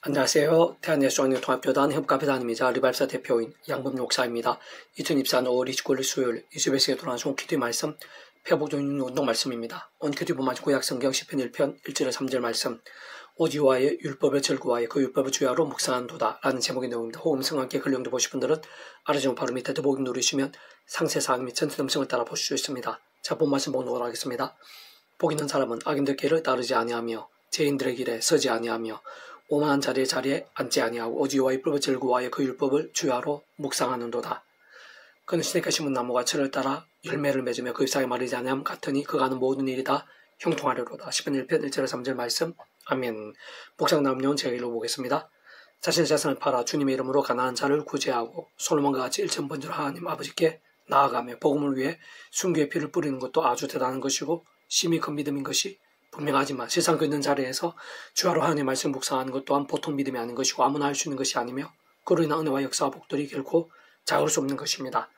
안녕하세요. 대한예수학령통합교단 협가회장님이자 리발사 대표인 양범 목사입니다. 2024년 5월 29일 수요일 이수배스에 돌아온 송키디 말씀, 폐복종 운동 말씀입니다. 온큐디 부만 구약성경 10편 1편 1절에 3절 말씀, 오지와의 율법의 절구와의 그 율법을 주야로 묵상한도다 라는 제목의 내용입니다. 호음성과 함께 근령도 보실 분들은 아래쪽 바로 밑에 더보기 누르시면 상세사항 및 전체 음성을 따라 보실 수 있습니다. 자, 본 말씀 봉독을 하겠습니다. 복 있는 사람은 악인들 길을 따르지 아니하며 죄인들의 길에 서지 아니하며 오만한 자리에 앉지 아니하고 오지와의 율법의 절구와의 그 율법을 주야로 묵상하는도다. 그는 시냇가 심은 나무가 철을 따라 열매를 맺으며 그 잎사귀 마르지 아니함 같으니 그가 하는 모든 일이 다 형통하리로다. 10편 1편 1절에 3절 말씀. 아멘. 묵상 다음 내용 제가 읽어보겠습니다. 자신의 재산을 팔아 주님의 이름으로 가난한 자를 구제하고 솔로몬과 같이 일천번제로 하나님 아버지께 나아가며 복음을 위해 순교의 피를 뿌리는 것도 아주 대단한 것이고 심히 큰 믿음인 것이 분명하지만 세상 그 있는 자리에서 주야로 하나님의 말씀을 묵상하는 것 또한 보통 믿음이 아닌 것이고 아무나 할 수 있는 것이 아니며 그로 인한 은혜와 역사와 복들이 결코 작을 수 없는 것입니다.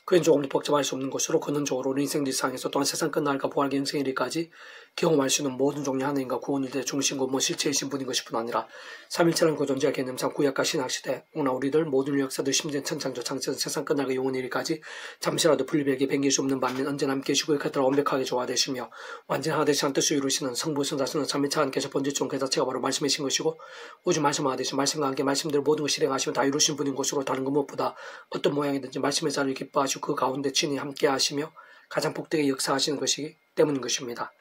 그는 조금도 복잡할 수 없는 것으로 근원적으로 우리 인생 일상에서 또한 세상 끝날까 부활의 영생일까지 경험할 수 있는 모든 종류 하나님과 구원일의 중심고 실체이신 분인 것뿐 아니라 삼일체라는 그 존재의 개념상 구약과 신학시대 오나 우리들 모든 역사들 심지어 천창조 창세전 세상 끝날까 영원일까지 잠시라도 분리되게 변길 수 없는 반면 언제나 함께 계시고 그들을 완벽하게 조화되시며 완전 하나 되시는 뜻을 이루시는 성부 성자성은 삼일체 하나님께서 번제종 그 자체가 바로 말씀이신 것이고 오직 말씀하나 되신 말씀과 함께 말씀대로 모든 것을 실행하시며 다 이루신 분인 것으로 다른 것 무엇보다 어떤 모양이든지 말씀의 자리를 기뻐하시고 그 가운데 친히 함께 하시며 가장 복되게 역사하시는 것이기 때문인 것입니다.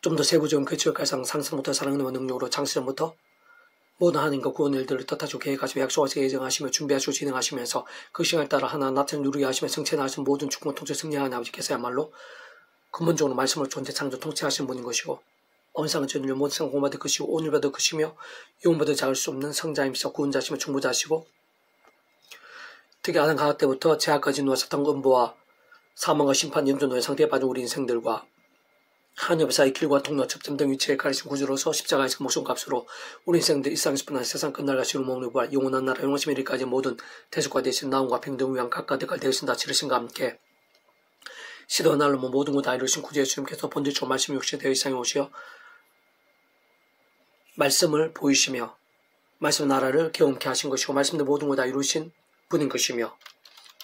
좀 더 세부적인 그 지역가상 상상부터 사랑과 능력으로 창시전부터 모든 하나님과 구원 일들을 뜻하시고 계획하시며 약속하시고 예정하시며 준비하시고 진행하시면서 그 시간에 따라 하나 나타내 누리게 하시며 성취하시는 모든 축복 통치 승리하는 아버지께서야말로 근본적으로 말씀으로 존재 창조 통치하시는 분인 것이고 언상은 전율 모든 상 공받을 것이고 오늘받을 것이며 영원받을 작을 수 없는 성자임시여 구원자시며 중보자시고 특히 아담 가악 때부터 제약까지 누워 사탄 음보와 사망과 심판 영존노의 상태에 빠진 우리 인생들과 하나님 사이 길과 통로 접점 등 위치에 가리신 구주로서 십자가에서 목숨값으로 우리 인생들 일상에서 뿐만 세상 끝날과 시로 먹는 부활 영원한 나라 영원심 이르기까지 모든 대속과 대신 나음과 평등 위한 각각 대갈 대신 다 치르신과 함께 시도와 날로 모든 것 다 이루신 구주 예수님께서 본질적 말씀이 육신이 되어 이상에 오시어 말씀을 보이시며 말씀 나라를 경험케 하신 것이고 말씀대 모든 것 다 이루신 분인 것이며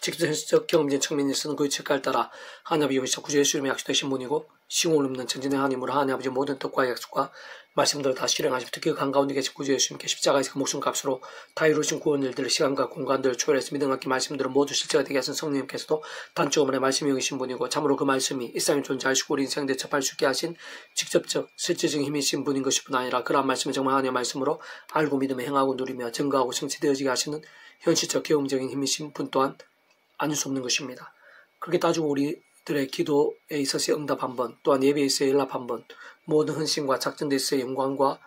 직접 현실적 경험적인 측면에 있어서는 그 책가를 따라 하나님 아버지 영이시여 구주 예수님의 약속되신 분이고 시공을 없는 전진의 하나님으로 하나님 아버지 모든 뜻과 약속과 말씀들을 다 실행하시고 특히 그 한가운데 계신 구주 예수님께 십자가에서 그 목숨값으로 다 이루신 구원 일들을 시간과 공간들을 초월해서 믿음 갖기 말씀들을 모두 실제가 되게 하신 성령님께서도 단적으로 말씀이 영이신 분이고 참으로 그 말씀이 일상에 존재하시고 우리 인생에 대처할 수 있게 하신 직접적 실질적인 힘이신 분인 것뿐 아니라 그러한 말씀을 정말 하나님의 말씀으로 알고 믿으며 행하고 누리며 증거하고 성취되어지게 하시는 현실적 경험적인 힘이신 분 또한 아닐 수 없는 것입니다. 그렇게 따지고 우리들의 기도에 있어서의 응답 한 번, 또한 예배에 있어서의 연락 한 번, 모든 헌신과 작전에 있어서의 영광과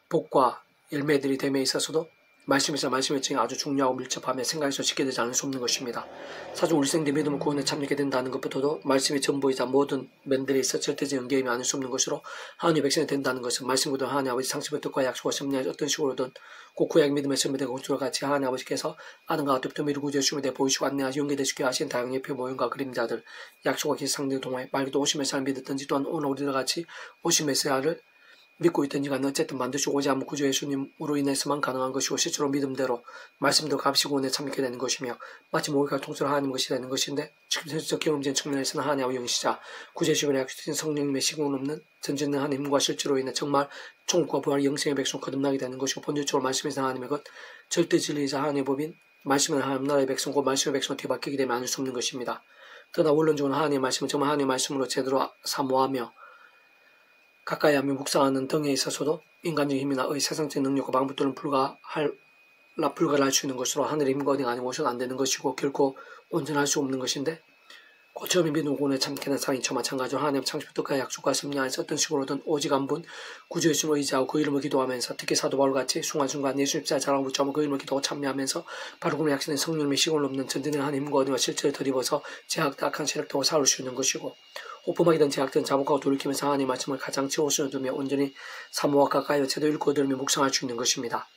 복과 열매들이 됨에 있어서도 말씀에서 말씀의 증이 아주 중요하고 밀접하며 생각에서 쉽게 되지 않을 수 없는 것입니다. 사실 우리 생대 믿음을 구원에 참여하게 된다는 것부터도 말씀의 전부이자 모든 면들에 있어 절대적 연계임이 아닐 수 없는 것으로 하나님의 백성이 된다는 것은 말씀보다 하나님 아버지 상식의 뜻과 약속과 섭리하지 어떤 식으로든 꼭 구약 믿음의 선배되고 구주와 같이 하나님 아버지께서 아는가 어때부터 미루 구주의 주님에 대해 보이시고 안내하시 연계되시게 하신 다양한 표 모형과 그림자들 약속과 기상들 동화에 말도 오심의 사람 믿었든지 또한 오늘 우리와 같이 오심의 세아를 믿고 있든지 간에 어쨌든 반드시 오지 않은 구주 예수님으로 인해서만 가능한 것이고 실제로 믿음대로 말씀대로 값이고 은혜 참게 되는 것이며 마치 모의가 통째로 하나님 것이 되는 것인데 현실적 경험적인 측면에서는 하나님의 영시자 구주 예수님의 약속된 성령님의 시공은 없는 전진된 하나님의 힘과 실제로 인해 정말 천국과 부활 영생의 백성 거듭나게 되는 것이고 본질적으로 말씀에서 하나님의 것 절대 진리이자 하나님의 법인 말씀은 하나님 나라의 백성과 말씀의 백성을 뒤바뀌게 되면 아닐 수 없는 것입니다. 그러나 원론적으로 하나님의 말씀은 정말 하나님의 말씀으로 제대로 사모하며 가까이 하며 묵상하는 등에 있어서도 인간적인 힘이나 세상적인 능력과 방법들은 불가를 할 수 있는 것으로 하늘의 힘과 어디가 아니고서는 안 되는 것이고 결코 온전할 수 없는 것인데 처음에 믿음 구원에 참게 된 사랑이 저 마찬가지로 하나님 창조의 뜻과 약속과 섭리하에서 어떤 식으로든 오직 한 분 구주 예수님을 의지하고 그 이름을 기도하면서 특히 사도 바울같이 순간순간 예수 입자의 자랑을 붙잡고 그 이름을 기도하고 참여하면서 바로 그의 약속된 성령님의 시공을 없는 전진의 하나님 힘과 어디와 실체를 들이버서 제약도 악한 세력도 싸울 수 있는 것이고 오품하게 제약된 자복하고 돌이키면서 하나님의 말씀을 가장 최우선을 두며 온전히 사모와 가까이 채도 읽고 들으며 묵상할 수 있는 것입니다.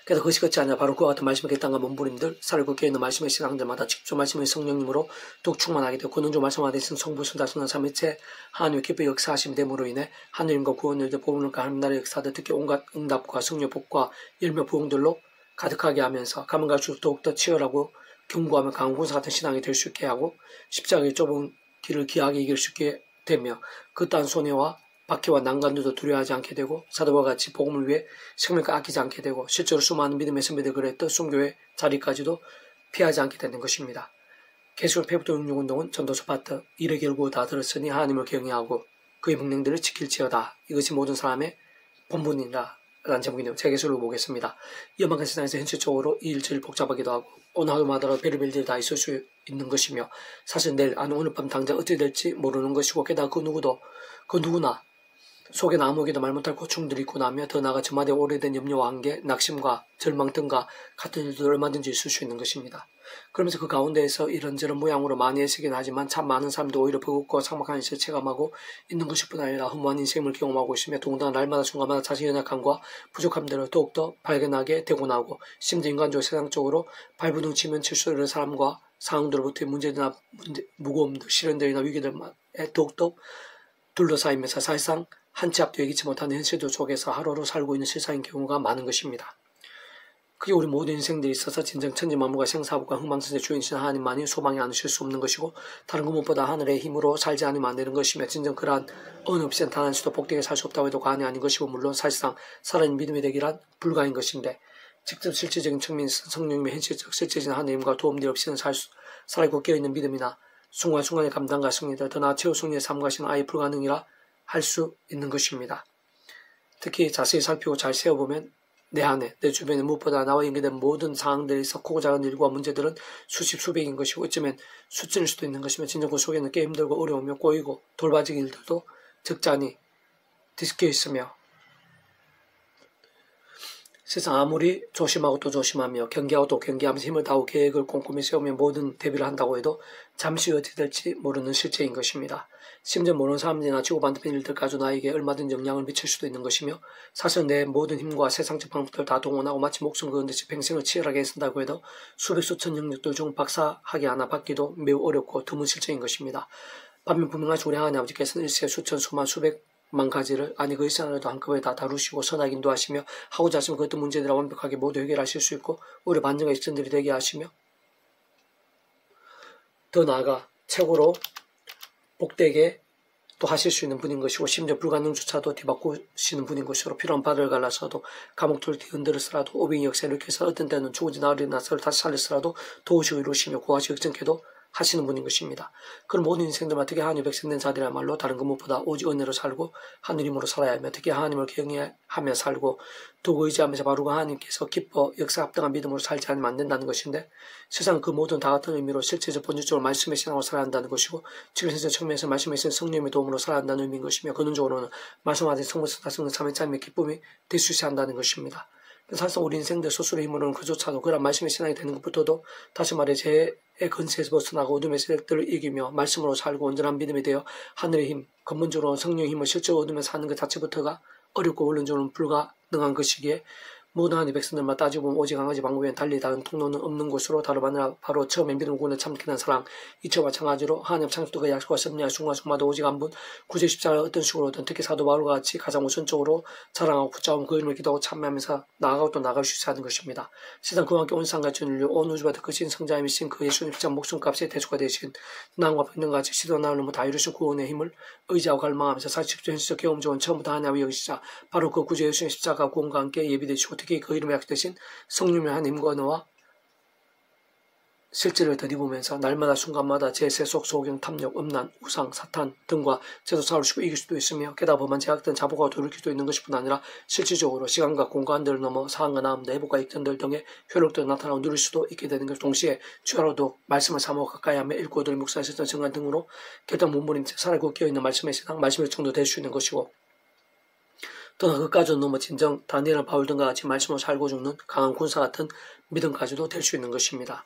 그래서 그것이 끝이 아니라 바로 그와 같은 말씀을 겠다가 몸부림들 살고 깨있는 말씀의 신앙들마다 직접 말씀의 성령님으로 더욱 충만하게 되고 그는 좀 말씀하되 있은 성부 순다순한 삼위체 하나님의 기쁘게 역사하심이 됨으로 인해 하느님과 구원을들 보물과 하나님 나라의 역사들 특히 온갖 응답과 성령 복과 열매 부흥들로 가득하게 하면서 가면 갈수록 더욱더 치열하고 견고하며 강한 군사 같은 신앙이 될 수 있게 하고 십자가의 좁은 길을 기하게 이길 수 있게 되며 그딴 손해와 박해와 난관들도 두려워하지 않게 되고 사도와 같이 복음을 위해 생명을 아끼지 않게 되고 실제로 수많은 믿음의 선배들 그랬던 순교의 자리까지도 피하지 않게 되는 것입니다. 계속 페북도 응용운동은 전도서 파트 일의 결국 다 들었으니 하나님을 경외하고 그의 명령들을 지킬지어다. 이것이 모든 사람의 본분이라 라는 제목이네요. 제 개수를 보겠습니다. 위험한 세상에서 현실적으로 이 일들이 복잡하기도 하고 어느 하루마다 별의별 일이 다 있을 수 있는 것이며 사실 내일 아니 오늘 밤 당장 어떻게 될지 모르는 것이고 게다가 그 누구나 속에는 아무에게도 말 못할 고충들이 있고 나며 더 나아가 저마다 오래된 염려와 한계, 낙심과 절망 등과 같은 일도 얼마든지 있을 수 있는 것입니다. 그러면서 그 가운데에서 이런저런 모양으로 많이 애쓰긴 하지만 참 많은 사람도 오히려 버겁고 삭막한 일을 체감하고 있는 것일 뿐 아니라 허무한 인생을 경험하고 있으며 더군다나 날마다 순간마다 자신의 연약함과 부족함들을 더욱더 발견하게 되고 나고 심지어 인간적으로 세상적으로 발부둥치면 칠수 있는 사람과 상황들로부터의 문제들이나 무거움들, 시련들이나 위기들에 더욱더 둘러싸이면서 사실상 한 치 앞도 예기치 못하는 현실들 속에서 하루하루 살고 있는 세상인 경우가 많은 것입니다. 그게 우리 모든 인생들에 있어서 진정 천지만물과 생사복과 흥망성쇠 주인이신 하나님만이 소망이 않으실 수 없는 것이고 다른 것 무엇보다 하늘의 힘으로 살지 않으면 안 되는 것이며 진정 그러한 어느 없이는 단 한 수도 복되게 살 수 없다고 해도 과언이 아닌 것이고 물론 사실상 살아있는 믿음이 되기란 불가인 것인데 직접 실질적인 측면에서 성령님의 현실적 실제적인 하나님과 도움들 없이는 살아있고 깨어있는 믿음이나 순간순간의 감당과 승리들 더 나아 최후 승리의 삶과시는 아예 불가능이라 할 수 있는 것입니다. 특히 자세히 살피고 잘 세어보면 내 안에, 내 주변에 무엇보다 나와 연계된 모든 상황들에서 크고 작은 일과 문제들은 수십 수백인 것이고 어쩌면 수천일 수도 있는 것이며 진정 그 속에는 꽤 힘들고 어려우며 꼬이고 돌봐지기 일들도 적잖이 뒤섞여 있으며 세상 아무리 조심하고 또 조심하며 경계하고 또 경계하면서 힘을 다하고 계획을 꼼꼼히 세우며 모든 대비를 한다고 해도 잠시 후에 어떻게 될지 모르는 실체인 것입니다. 심지어 모르는 사람들이나 지구 반대편 일들까지 나에게 얼마든지 영향을 미칠 수도 있는 것이며 사실 내 모든 힘과 세상적 방법들을 다 동원하고 마치 목숨 그은 듯이 평생을 치열하게 애쓴다고 해도 수백 수천 영역들 중 박사학위 하나 받기도 매우 어렵고 드문 실체인 것입니다. 반면 분명하지 우리 하나님 아버지께서는 일세 수천 수만 수백만 가지를 아니 그 일생활에도 한꺼번에 다 다루시고 선하게 인도하시며 하고자 하시면 그것도 문제들을 완벽하게 모두 해결하실 수 있고 오히려 반전과 역전들이 되게 하시며 더 나아가 최고로 복되게 또 하실 수 있는 분인 것이고 심지어 불가능조차도 뒤바꾸시는 분인 것으로 필요한 바다를 갈라서도 감옥들을 뒤흔들었으라도 오병이 역사를 일으켜서 어떤 때는 죽은 지 나흘이 나서를 다시 살렸으라도 도우시고 이루시며 구하시고 역전케도 하시는 분인 것입니다. 그런 모든 인생들만 특히 하나님의 백성된 자들이야말로 다른 것 무엇보다 오직 은혜로 살고 하늘 힘으로 살아야 하며 특히 하나님을 경외하며 살고 두고 의지하면서 바로 그 하나님께서 기뻐 역사 합당한 믿음으로 살지 않으면 안 된다는 것인데 세상 그 모든 다 같은 의미로 실제적 본질적으로 말씀의 신앙으로 살아야 한다는 것이고 지금 현재 측면에서 말씀의 신 성령의 도움으로 살아야 한다는 의미인 것이며 근원적으로는 말씀하신 성부스다 성령 삼위자님의 기쁨이 될 수 있어야 한다는 것입니다. 사실상 우리 인생들 스스로의 힘으로는 그조차도 그런 말씀의 신앙이 되는 것부터도 다시 말해 죄의 근세에서 벗어나고 어둠의 세력들을 이기며 말씀으로 살고 온전한 믿음이 되어 하늘의 힘, 근본적으로 성령의 힘을 실제로 얻으면서 사는 것 자체부터가 어렵고 원론적으로는 불가능한 것이기에 모든 하나님의 백성들만 따지고 보면 오직 한 가지 방법에는 달리 다른 통로는 없는 것으로 다름아니라 바로 처음에 믿음 구원을 참기는 사랑 이처와 마찬가지로 하나님 창조가 약속과 섭리와 순간순간마다 오직 한 분 구제 십자가를 어떤 식으로든 특히 사도 바울과 같이 가장 우선적으로 자랑하고 붙잡으면 그 이름을 기도하고 참여하면서 나아가고 또 나아갈 수 있어야 하는 것입니다. 세상 그와 함께 온 상같이 인류 온 우주가 더 크신 성자이신 그 예수님 십자가 목숨값의 대수가 되신 난과 평등과 같이 시도 나을 놈을 다 이루신 구원의 힘을 의지하고 갈망하면서 사실적 현실적 경험 좋은 처음부터 하나님의 여기시자 바로 그 구주 예수님 십자가 구원과 함께 예비되시고 특히 그 이름에 약속되신 성령의 하나님과 언어와 실제를 들이보면서 날마다 순간마다 제 세속, 소경, 탐욕, 음란, 우상, 사탄 등과 제도 싸우시고 이길 수도 있으며 게다가 범한 제약된 자복하고 돌이킬 수도 있는 것뿐 아니라 실질적으로 시간과 공간들을 넘어 상황과 나음도 회복과 역전들 등의 효력도 나타나고 누릴 수도 있게 되는 것 동시에 주야로도 말씀을 사모하고 가까이 하며 읽고 들은 묵상했었던 정관 등으로 결단 몸부림째 살아있고 깨어있는 말씀의 신앙, 말씀의 정도 될 수 있는 것이고 또는 그까지는 넘어 진정 다니엘과 바울 등과 같이 말씀으로 살고 죽는 강한 군사 같은 믿음까지도 될 수 있는 것입니다.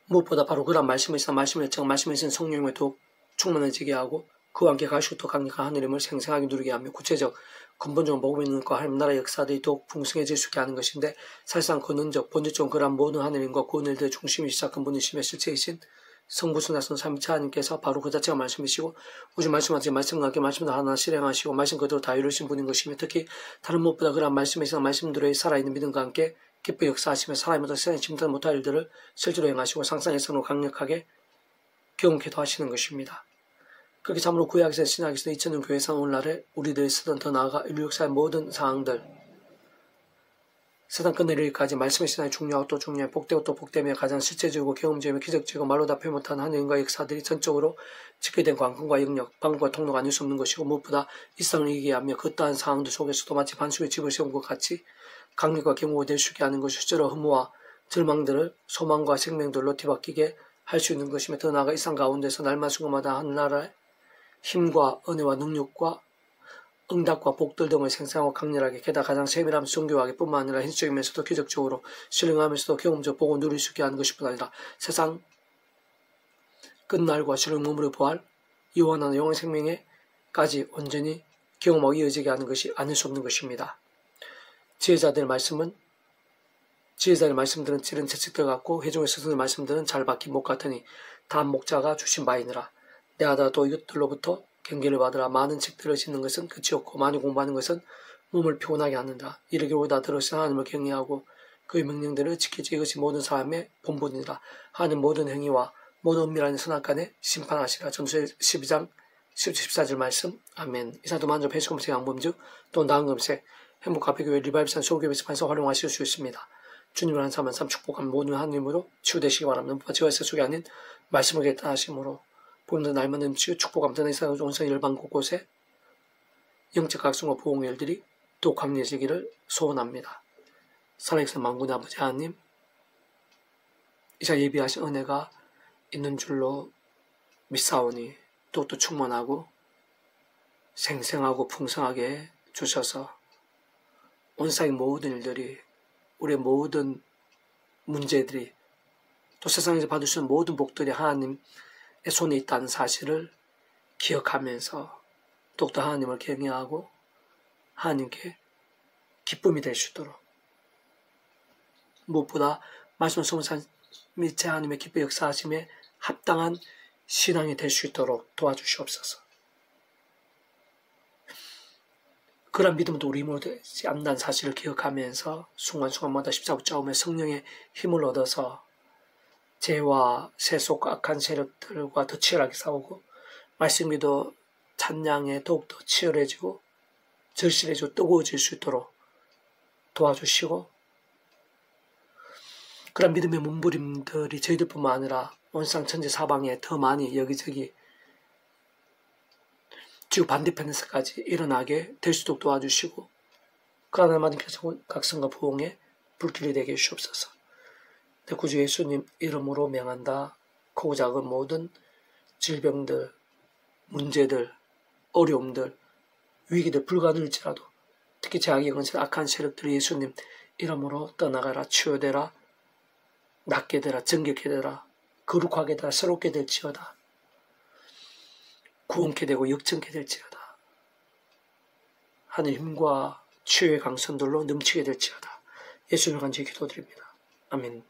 무엇보다 바로 그런 말씀을 있어 말씀을 정 말씀을 있는 성령에 더욱 충만해지게 하고 그와 함께 가시고 또 강력한 하늘임을 생생하게 누리게 하며 구체적 근본적으로 복음 있는 것과 하나님 나라의 역사들이 더욱 풍성해질 수 있게 하는 것인데 사실상 근원적 본질적으로 그러한 모든 하나님과 구원을 들 중심이시자 근본이시며 실체이신 성부순하신 삼위차 하나님께서 바로 그 자체가 말씀이시고 우주 말씀하신 말씀과 함께 말씀도 하나 실행하시고 말씀 그대로 다 이루신 분인 것이며 특히 다른 무엇보다 그러한 말씀에서 말씀들의 살아있는 믿음과 함께 기쁘게 역사하시며 사람마다 세상에 짐작 못할 일들을 실제로 행하시고 상상에서는 강력하게 경험케도 하시는 것입니다. 그렇게 참으로 구약에서 신약에서 2000년 교회상 오늘날에 우리들이 쓰던 더 나아가 인류 역사의 모든 상황들 세상 끝내리기까지 말씀의 신앙이 중요하고 또 중요해 복되고 또 복되며 가장 실제적이고 경험적이며 기적적이고 말로 다 표현 못하는 하나님과 역사들이 전적으로 집계된 관건과 영역, 방법과 통로가 아닐 수 없는 것이고 무엇보다 이 세상을 이기게 하며 그떠한 상황들 속에서도 마치 반수의 집을 세운 것 같이 강력과 경고가 될 수 있게 하는 것이 실제로 허무와 절망들을 소망과 생명들로 뒤바뀌게 할 수 있는 것이며 더 나아가 이 세상 가운데서 날마다 순간마다 하나님나라의 힘과 은혜와 능력과 응답과 복들 등을 생생하고 강렬하게 게다가 가장 세밀하면 정교하게 뿐만 아니라 현실적이면서도 기적적으로 실행하면서도 경험적 복을 누릴 수 있게 하는 것뿐 아니라 세상 끝날과 실행 몸으로 부활 이원하는 영원 생명에까지 온전히 경험하고 이어지게 하는 것이 아닐 수 없는 것입니다. 지혜자들의 말씀들은 찌른 채찍들 같고 회중의 스승의 말씀들은 잘 박힌 목 같으니 다한 목자가 주신 바이니라. 내가 또 이것들로부터 경계를 받으라. 많은 책들을 짓는 것은 끝이 없고 많이 공부하는 것은 몸을 피곤하게 하는다. 이르기를 오다 들으신 하나님을 경외하고 그의 명령들을 지키지 이것이 모든 사람의 본분이라. 하나님 모든 행위와 모든 은밀한 선악간에 심판하시라. 전서 12장 14절 말씀. 아멘. 이사도 만족 회수금색 양범주 또 나은금색 행복카페교회 리바이브산 소교회에서 반사 활용하실 수 있습니다. 주님을 한 사람 축복한 모든 하나님으로 치유되시기 바랍니다. 지와에서 속이 아닌 말씀을 결단하심으로 보는 날마다 치유 축복함 드는 이상 온성 열방 곳곳에 영적 각성과 보응의 일들이 또 강해지기를 소원합니다. 살아계신 만군의 아버지 하나님, 이자 예비하신 은혜가 있는 줄로 믿사오니 또 충만하고 생생하고 풍성하게 주셔서 온상의 모든 일들이 우리의 모든 문제들이 또 세상에서 받을 수 있는 모든 복들이 하나님의 손에 있다는 사실을 기억하면서 더욱더 하나님을 경외하고 하나님께 기쁨이 될 수 있도록 무엇보다 말씀 성산 및 하나님의 기쁨 역사하심에 합당한 신앙이 될 수 있도록 도와주시옵소서. 그런 믿음도 우리 힘으로 되지 않는다는 사실을 기억하면서 순간순간마다 십자가 싸움에 성령의 힘을 얻어서 죄와 세속과 악한 세력들과 더 치열하게 싸우고 말씀이 더 찬양에 더욱더 치열해지고 절실해지고 뜨거워질 수 있도록 도와주시고 그런 믿음의 몸부림들이 저희들뿐만 아니라 온상 천지 사방에 더 많이 여기저기 지구 반대편에서까지 일어나게 될 수 있도록 도와주시고 그 하나님께서 각성과 부흥의 불길이 되게 해주시옵소서. 내 구주 예수님 이름으로 명한다. 크고 작은 모든 질병들, 문제들, 어려움들, 위기들 불가능할지라도 특히 제약의 건설 악한 세력들이 예수님 이름으로 떠나가라. 치유되라. 낫게 되라. 정결케 되라. 거룩하게 되라. 새롭게 될지어다. 구원케 되고 역전케 될지어다. 하늘 힘과 치유의 강선들로 넘치게 될지어다. 예수님을 간절히 기도드립니다. 아멘.